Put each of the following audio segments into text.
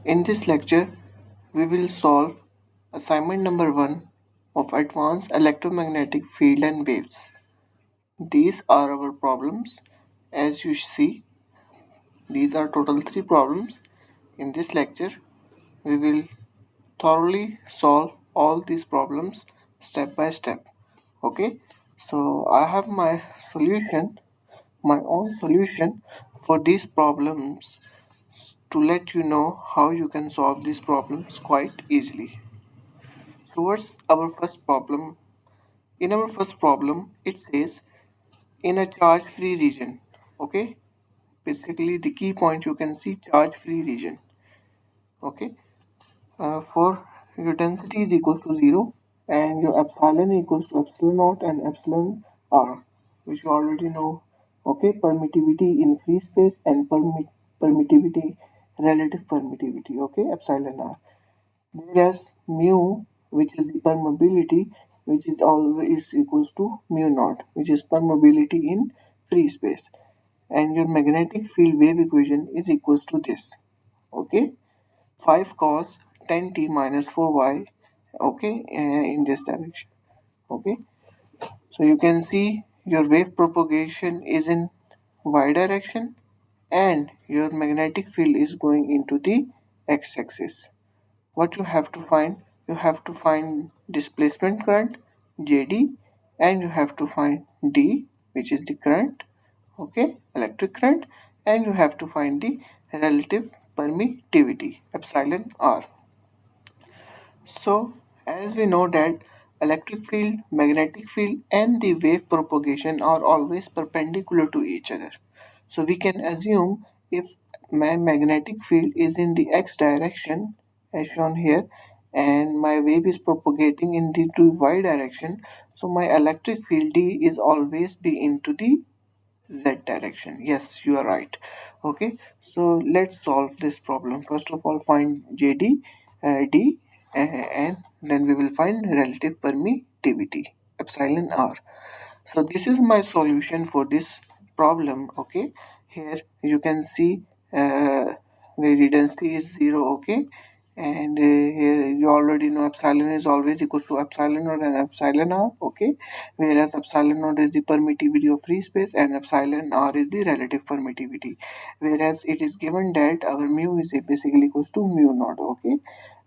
In this lecture, we will solve assignment number 1 of Advanced Electromagnetic Field and Waves. These are our problems. As you see, these are total 3 problems. In this lecture, we will thoroughly solve all these problems step by step. Okay, so I have my own solution for these problems to let you know how you can solve these problems quite easily. So what's our first problem? In our first problem, it says in a charge-free region. Okay, basically the key point you can see charge-free region. Okay, for your density is equals to 0 and your epsilon equals to epsilon naught and epsilon r, which you already know. Okay, permittivity in free space and permittivity, relative permittivity. Okay, epsilon r. Whereas mu, which is the permeability, which is always equals to mu naught, which is permeability in free space. And your magnetic field wave equation is equals to this. Okay, 5 cos 10t minus 4y. Okay, in this direction. Okay, so you can see your wave propagation is in y direction and your magnetic field is going into the x-axis. What you have to find? You have to find displacement current JD and you have to find D, which is the current, okay, electric current, and you have to find the relative permittivity epsilon r. So as we know that electric field, magnetic field and the wave propagation are always perpendicular to each other. So we can assume if my magnetic field is in the x direction as shown here and my wave is propagating in the y direction, so my electric field D is always be into the z direction. Yes, you are right. Okay, so let's solve this problem. First of all, find jd, d, and then we will find relative permittivity epsilon r. So this is my solution for this problem. Okay, here you can see where density is 0. Okay, and here you already know epsilon is always equal to epsilon naught and epsilon r. Okay, whereas epsilon naught is the permittivity of free space and epsilon r is the relative permittivity, whereas it is given that our mu is basically equals to mu naught. Okay,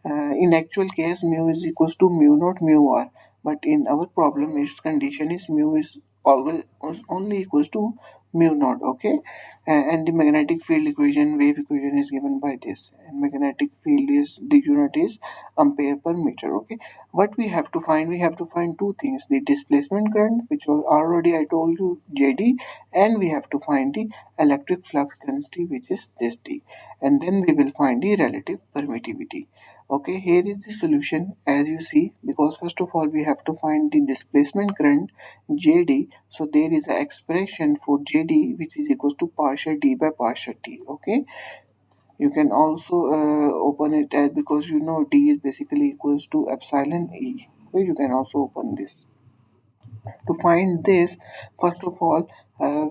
in actual case mu is equals to mu naught mu r, but in our problem its condition is mu is always only equals to mu naught. Okay, and the magnetic field equation, wave equation, is given by this, and magnetic field is the unit is ampere per meter. Okay, what we have to find? We have to find two things: the displacement current, which was already I told you jd, and we have to find the electric flux density, which is this d, and then we will find the relative permittivity. Okay, here is the solution as you see, because first of all we have to find the displacement current jd. So there is an expression for jd which is equals to partial d by partial t. Okay, you can also open it as, because you know d is basically equals to epsilon e. Okay, you can also open this. To find this, first of all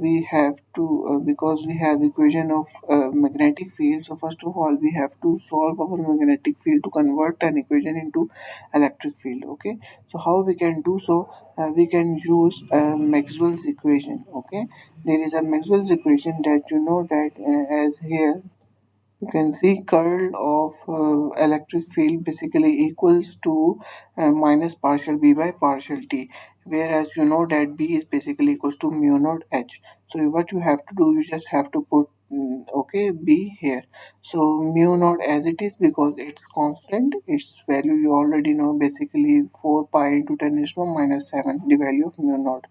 we have to because we have equation of magnetic field, so first of all we have to solve our magnetic field to convert an equation into electric field. Okay, so how we can do so? We can use Maxwell's equation. Okay, there is a Maxwell's equation that you know that as here you can see curl of electric field basically equals to minus partial b by partial t, whereas you know that b is basically equals to mu naught h. So what you have to do, you just have to put okay b here. So mu naught as it is, because it's constant, its value you already know, basically 4 pi into 10 is to minus 7, the value of mu naught,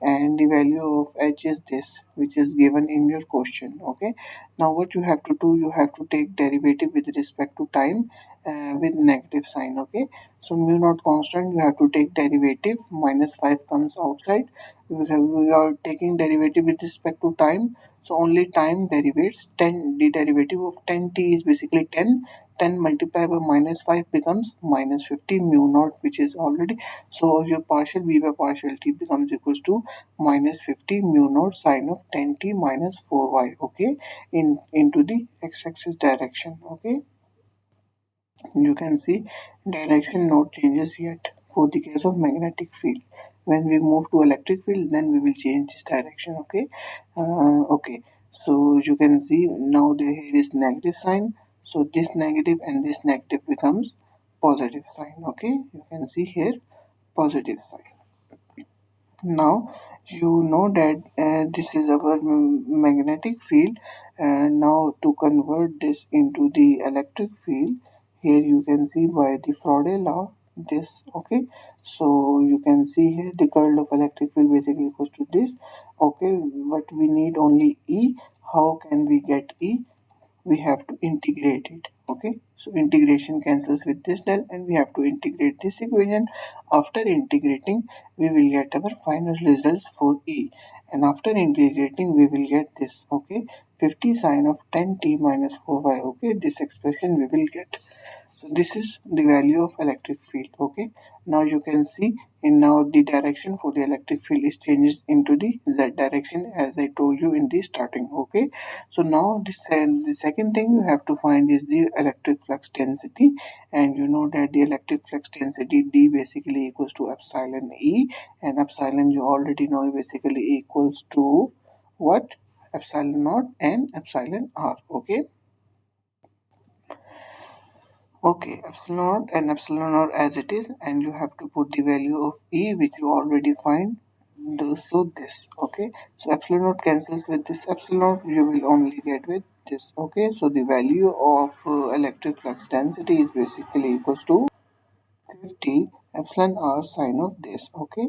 and the value of h is this, which is given in your question. Okay, now what you have to do, you have to take derivative with respect to time with negative sign. Okay, so mu naught constant, you have to take derivative, minus 5 comes outside. We are taking derivative with respect to time, so only time derivates. 10, the derivative of 10t is basically 10. 10 multiplied by minus 5 becomes minus 50 mu naught, which is already, so your partial b by partial t becomes equals to minus 50 mu naught sine of 10t minus 4y. Okay, into the x-axis direction. Okay, You can see direction not changes yet for the case of magnetic field. When we move to electric field, then we will change this direction. Okay, okay. So you can see now here is negative sign. So this negative and this negative becomes positive sign. Okay, you can see here positive sign. Now you know that this is our magnetic field, and now to convert this into the electric field, here you can see by the Faraday law this. Okay, so you can see here the curl of electric field basically equals to this. Okay, but we need only E. How can we get E? We have to integrate it. Okay, so integration cancels with this del and we have to integrate this equation. After integrating, we will get our final results for E, and after integrating we will get this. Okay, 50 sine of 10t minus 4y. Okay, this expression we will get. So this is the value of electric field. Okay, now you can see in now the direction for the electric field is changes into the z direction as I told you in the starting. Okay, so now the second thing you have to find is the electric flux density, and you know that the electric flux density d basically equals to epsilon E, and epsilon you already know basically equals to what? Epsilon naught and epsilon r. Okay, okay, epsilon naught and epsilon naught as it is, and you have to put the value of E which you already find. So this. Okay, so epsilon naught cancels with this epsilon naught, you will only get with this. Okay, so the value of electric flux density is basically equals to 50 epsilon r sine of this. Okay,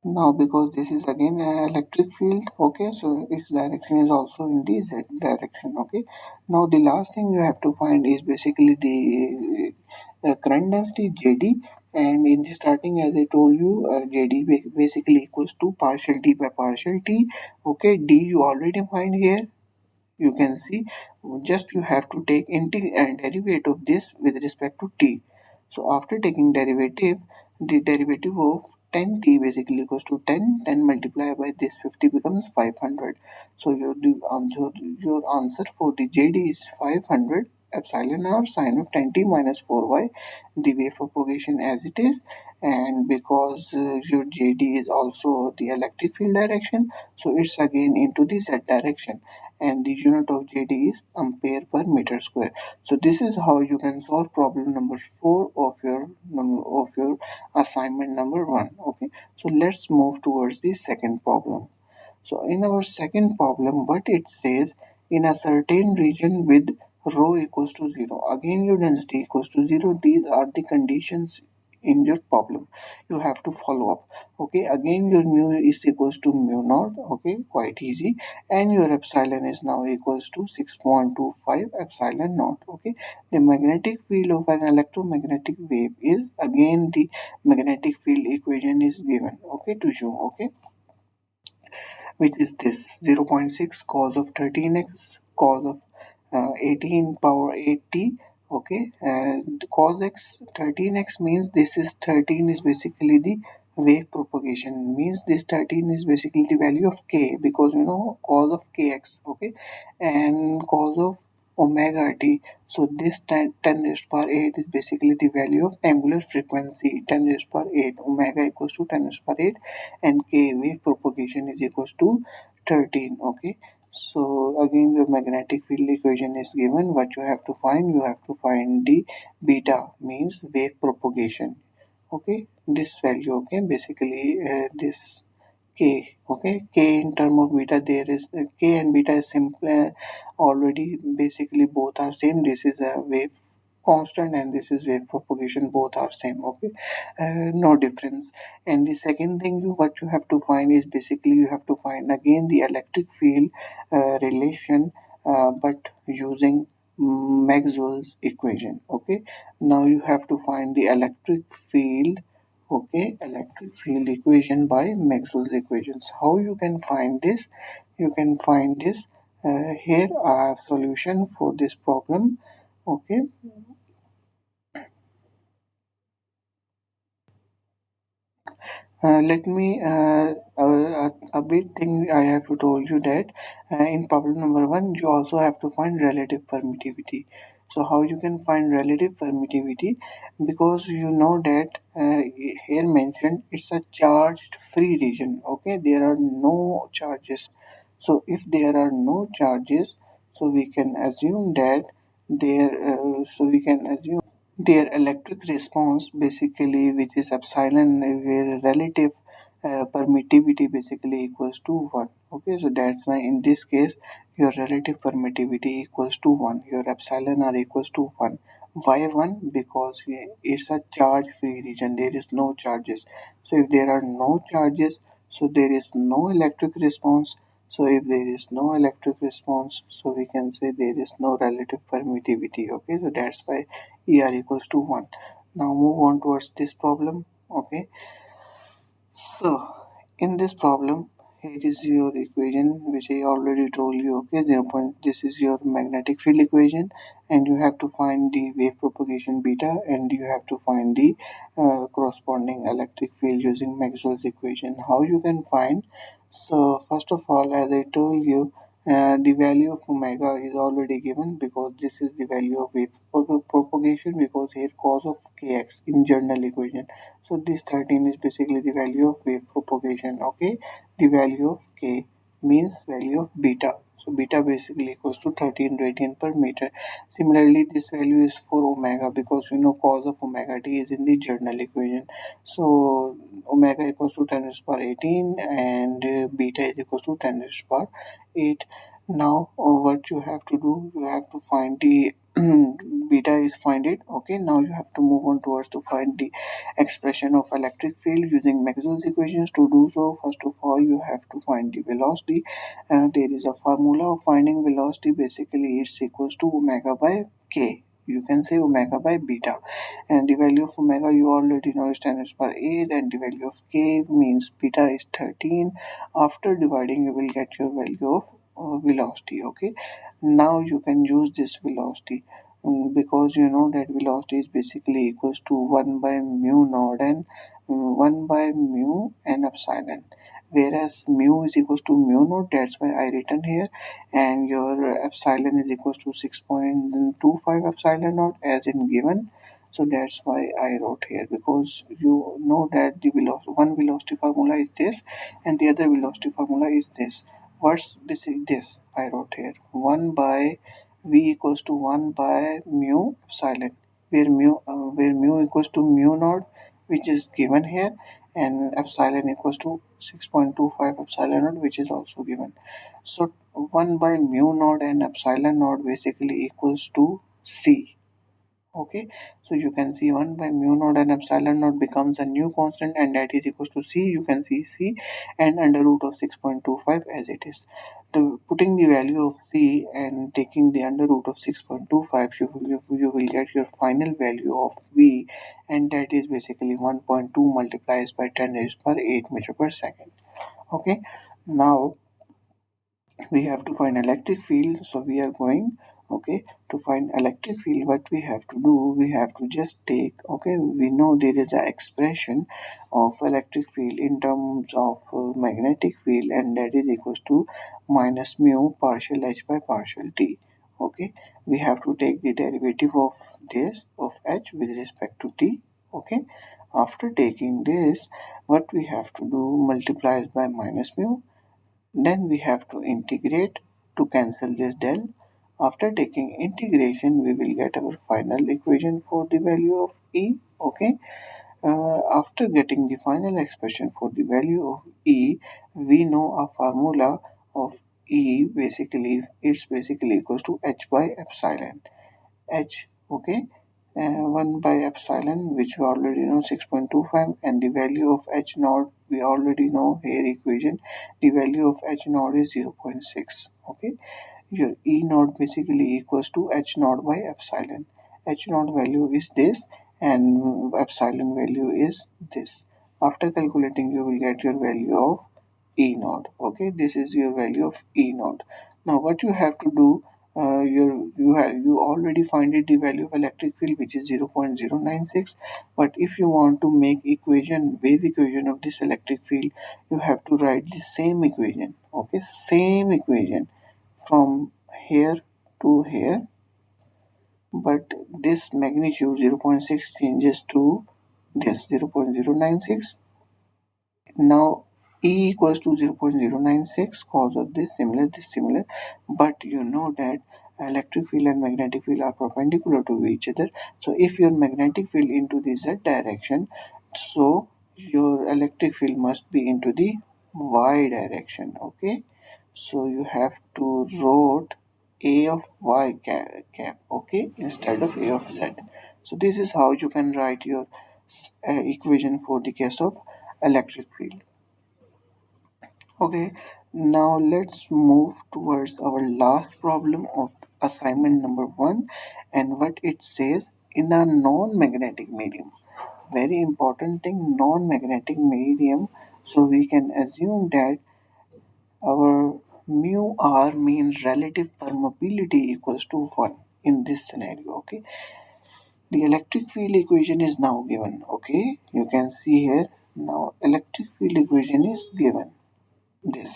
now because this is again an electric field. Okay, so its direction is also in the z direction. Okay, now the last thing you have to find is basically the current density jd, and in the starting as I told you, jd basically equals to partial d by partial t. Okay, d you already find here, you can see, just you have to take derivative of this with respect to t. So after taking derivative, the derivative of 10t basically equals to 10 multiplied by this 50 becomes 500. So your answer for the jd is 500 epsilon r sine of 10t minus 4y, the wave propagation as it is. And because your jd is also the electric field direction, so it's again into the z direction, and the unit of JD is ampere per meter square. So this is how you can solve problem number 4 of your assignment number 1. Okay, so let's move towards the second problem. So in our second problem, what it says, in a certain region with rho equals to 0, again your density equals to 0, these are the conditions in your problem you have to follow up. Okay, again your mu is equals to mu naught. Okay, quite easy, and your epsilon is now equals to 6.25 epsilon naught. Okay, the magnetic field of an electromagnetic wave is again the magnetic field equation is given. Okay, to you. Okay, which is this: 0.6 cos of 13x cos of 18 power 8t. Okay, cos x 13x means this is 13 is basically the wave propagation, means this 13 is basically the value of k, because you know cos of kx. Okay, and cos of omega t, so this 10 raised power 8 is basically the value of angular frequency, 10 raised power 8, omega equals to 10 raised power 8, and k wave propagation is equals to 13. Okay, so again your magnetic field equation is given. What you have to find, you have to find the beta, means wave propagation. Okay, this value. Okay, basically this k. Okay, k in term of beta, there is k and beta is simple already, basically both are same. This is a wave constant and this is wave propagation, both are same. Okay, no difference. And the second thing what you have to find is basically you have to find again the electric field relation, but using Maxwell's equation. Okay, now you have to find the electric field. Okay, electric field equation by Maxwell's equations. How you can find this? You can find this here. I have solution for this problem. Okay, Let me a big thing I have to told you that in problem number one you also have to find relative permittivity. So how you can find relative permittivity, because you know that here mentioned it's a charged free region. Okay, there are no charges. So if there are no charges, so we can assume that there. So we can assume their electric response basically, which is epsilon, where relative permittivity basically equals to 1. Okay, so that's why in this case your relative permittivity equals to 1, your epsilon are equals to 1. Why 1? Because it's a charge free region, there is no charges. So if there are no charges, so there is no electric response. So if there is no electric response, so we can say there is no relative permittivity. Okay, so that's why ER equals to 1. Now move on towards this problem. Okay, so in this problem, here is your equation which I already told you. Okay, 0 point, this is your magnetic field equation, and you have to find the wave propagation beta, and you have to find the corresponding electric field using Maxwell's equation. How you can find? So first of all, as I told you, the value of omega is already given, because this is the value of wave propagation, because here cos of kx in general equation. So this 13 is basically the value of wave propagation. Okay, the value of k means value of beta. So beta basically equals to 13 radian per meter. Similarly, this value is for omega, because you know cos of omega t is in the general equation. So omega equals to 10 raised power 18, and beta is equals to 10 raised power 8. Now what you have to do, you have to find the beta is find it. Okay, now you have to move on towards to find the expression of electric field using Maxwell's equations. To do so, first of all you have to find the velocity. There is a formula of finding velocity, basically it's equals to omega by k. You can say omega by beta, and the value of omega you already know is 10 raised power 8, and the value of k means beta is 13. After dividing you will get your value of velocity. Okay, now you can use this velocity, because you know that velocity is basically equals to 1 by mu naught and 1 by mu and epsilon, whereas mu is equals to mu naught, that's why I written here, and your epsilon is equals to 6.25 epsilon naught as in given. So that's why I wrote here, because you know that the velocity, one velocity formula is this and the other velocity formula is this. What's this? I wrote here 1 by v equals to 1 by mu epsilon, where mu equals to mu naught, which is given here, and epsilon equals to 6.25 epsilon naught, which is also given. So 1 by mu naught and epsilon naught basically equals to c. Okay, so you can see 1 by mu naught and epsilon naught becomes a new constant, and that is equals to c. You can see c and under root of 6.25 as it is. Putting the value of c and taking the under root of 6.25, you will get your final value of v, and that is basically 1.2 multiplies by 10 raised per 8 meter per second. Okay, now we have to find electric field, so we are going, okay, to find electric field. What we have to do, we have to just take, okay, we know there is a expression of electric field in terms of magnetic field, and that is equals to minus mu partial h by partial t. Okay, we have to take the derivative of this of h with respect to t. Okay, after taking this, what we have to do, multiplies by minus mu, then we have to integrate to cancel this del. After taking integration, we will get our final equation for the value of E. Okay. After getting the final expression for the value of E, we know a formula of E, basically it's basically equals to H by epsilon. H, okay, 1 by epsilon, which we already know 6.25, and the value of H naught we already know here equation, the value of H naught is 0.6. Okay, your E naught basically equals to H naught by epsilon. H naught value is this, and epsilon value is this. After calculating, you will get your value of E naught. Okay, this is your value of E naught. Now what you have to do, you already find it the value of electric field, which is 0.096. But if you want to make wave equation of this electric field, you have to write the same equation. Okay, same equation from here to here, but this magnitude 0.6 changes to this 0.096. Now E equals to 0.096 cause of this similar, but you know that electric field and magnetic field are perpendicular to each other. So if your magnetic field into the z direction, so your electric field must be into the y direction. Okay, so you have to wrote a of y cap, okay, instead of a of z. So this is how you can write your equation for the case of electric field. Okay, now let's move towards our last problem of assignment number 1, and what it says: in a non-magnetic medium. Very important thing, non-magnetic medium. So we can assume that our mu r means relative permeability equals to 1 in this scenario. Okay, the electric field equation is now given. Okay, you can see here now electric field equation is given this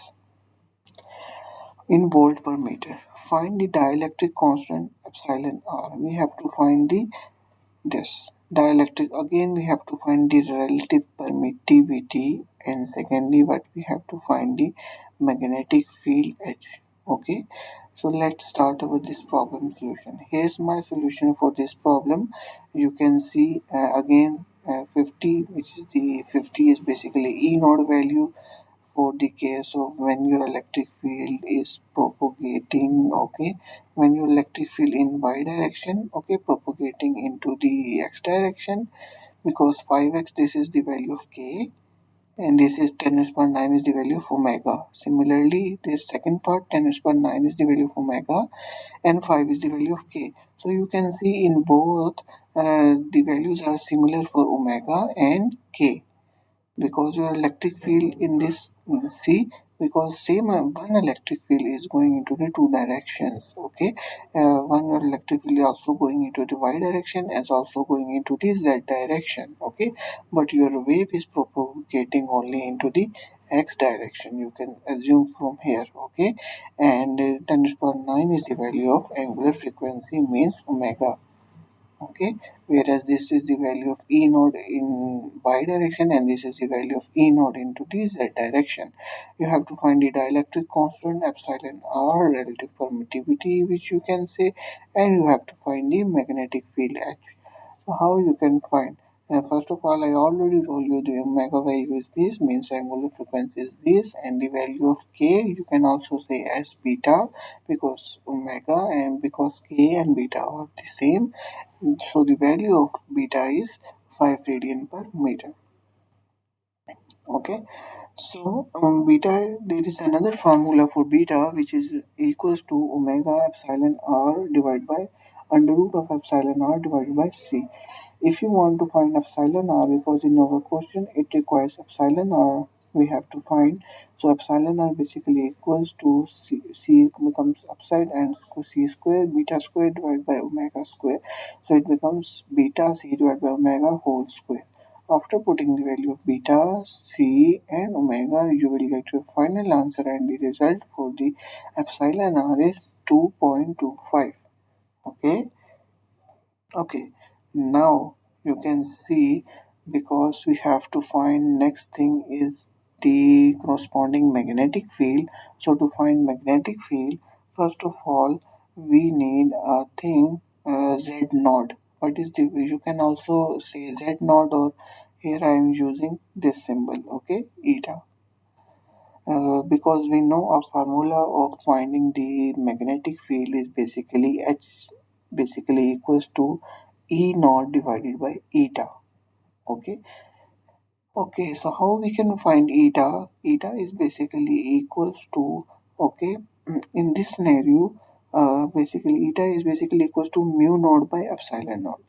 in volt per meter. Find the dielectric constant epsilon r. We have to find the this dielectric. Again we have to find the relative permittivity, and secondly what we have to find the magnetic field H. Okay, so let's start with this problem solution. Here's my solution for this problem. You can see again 50, which is the 50 is basically E node value for the case of when your electric field is propagating. Okay, when your electric field in y direction, okay, propagating into the x direction, because 5x this is the value of k, and this is 10 raised power 9 is the value of omega. Similarly, the second part 10 raised power 9 is the value of omega, and 5 is the value of k. So you can see in both the values are similar for omega and k, because your electric field in this, see, because same one electric field is going into the two directions. Okay, one your electric field is also going into the y direction as also going into the z direction. Okay, but your wave is propagating only into the x direction, you can assume from here. Okay, and 10 to the power 9 is the value of angular frequency, means omega. Okay, whereas this is the value of E node in y direction, and this is the value of E node into the z direction. You have to find the dielectric constant epsilon r, relative permittivity, which you can say, and you have to find the magnetic field H. So how you can find? First of all, I already told you the omega value is this, means angular frequency is this, and the value of k you can also say as beta, because omega and because k and beta are the same. So the value of beta is 5 radian per meter. Okay, so beta, there is another formula for beta which is equals to omega epsilon r divided by under root of epsilon r divided by c. If you want to find epsilon r, because in our question it requires epsilon r, we have to find. So epsilon r basically equals to c becomes upside and c square beta square divided by omega square. So it becomes beta c divided by omega whole square. After putting the value of beta, c and omega, you will get your final answer, and the result for the epsilon r is 2.25. Okay. Okay, now you can see, because we have to find next thing is the corresponding magnetic field. So to find magnetic field, first of all we need a thing z naught. What is the, you can also say z naught, or here I am using this symbol, okay, eta. Because we know a formula of finding the magnetic field is basically H basically equals to E naught divided by eta. Okay. Okay. So how we can find eta? Eta is basically equals to, okay, in this scenario, basically eta is basically equals to mu naught by epsilon naught.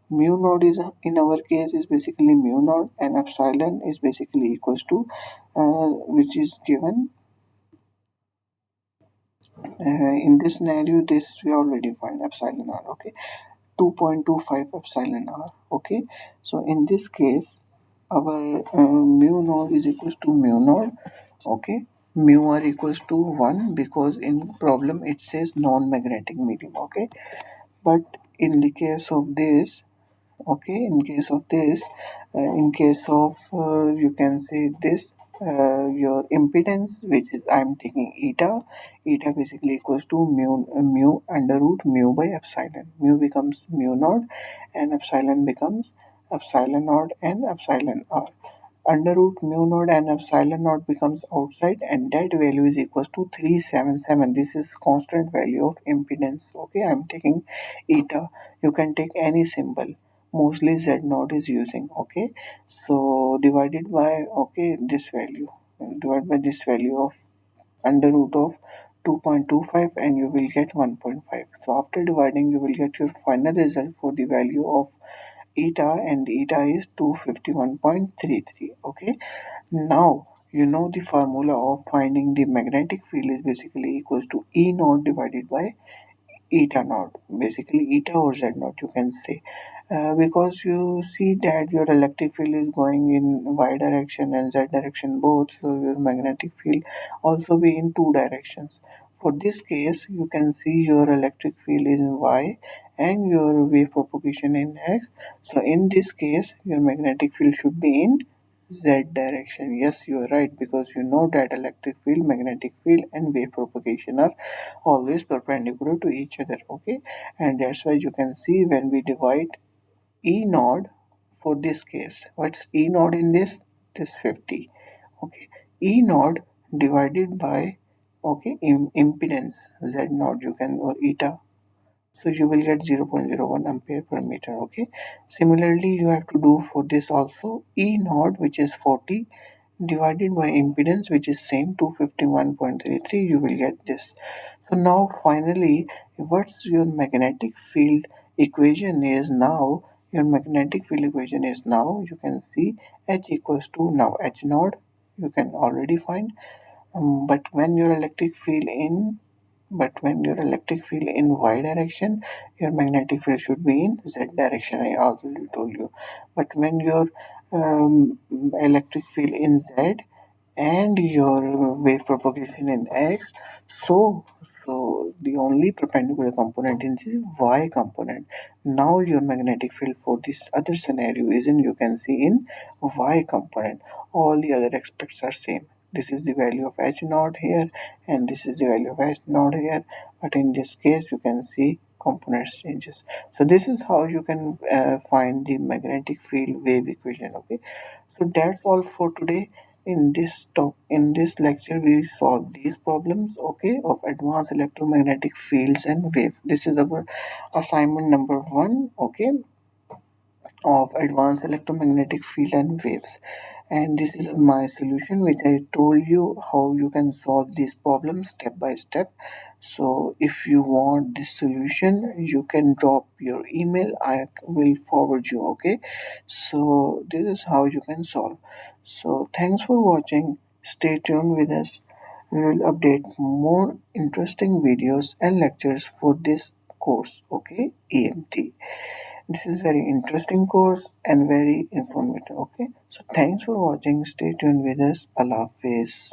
Mu naught is in our case is basically mu naught, and epsilon is basically equals to which is given In this scenario, this we already find epsilon r. Okay, 2.25 epsilon r. Okay, so in this case, our mu naught is equals to mu naught. Okay, mu r equals to 1 because in problem it says non-magnetic medium. Okay, but in the case of this, okay, in case of you can say this, your impedance, which is I'm taking eta basically equals to mu under root mu by epsilon. Mu becomes mu naught and epsilon becomes epsilon naught and epsilon r. Under root mu naught and epsilon naught becomes outside, and that value is equals to 377. This is constant value of impedance. Okay, I'm taking eta. You can take any symbol, mostly z naught is using. Okay, so divided by, okay, this value, divided by this value of under root of 2.25, and you will get 1.5. So after dividing you will get your final result for the value of eta, and eta is 251.33. Okay, now you know the formula of finding the magnetic field is basically equals to E naught divided by eta naught, basically eta or z naught you can say, because you see that your electric field is going in y direction and z direction both, so your magnetic field also be in two directions. For this case you can see your electric field is in y and your wave propagation in x. So in this case your magnetic field should be in z direction. Yes, you are right, because you know that electric field, magnetic field and wave propagation are always perpendicular to each other. Okay, and that's why you can see when we divide E naught for this case, what's E naught in this 50. Okay, E naught divided by, okay, impedance Z naught, you can, or eta, so you will get 0.01 ampere per meter. Okay, similarly you have to do for this also. E naught, which is 40, divided by impedance, which is same 251.33, you will get this. So now finally, what's your magnetic field equation is now, your magnetic field equation is now, you can see H equals to, now H naught you can already find, but when your electric field in, but when your electric field in y direction, your magnetic field should be in z direction. I already told you. But when your electric field in z and your wave propagation in x, so the only perpendicular component is the y component. Now your magnetic field for this other scenario is in, you can see, in y component. All the other aspects are same. This is the value of h naught here and this is the value of h naught here, but in this case you can see components changes. So this is how you can find the magnetic field wave equation. Okay, so that's all for today. In this lecture we solve these problems, okay, of advanced electromagnetic fields and waves. This is our assignment number 1, okay, of advanced electromagnetic field and waves, and this is my solution, which I told you how you can solve these problems step by step. So if you want this solution you can drop your email, I will forward you. Okay, so this is how you can solve. So thanks for watching, stay tuned with us. We will update more interesting videos and lectures for this course, okay, EMT. This is very interesting course and very informative. Okay, so thanks for watching. Stay tuned with us. Allah Hafiz.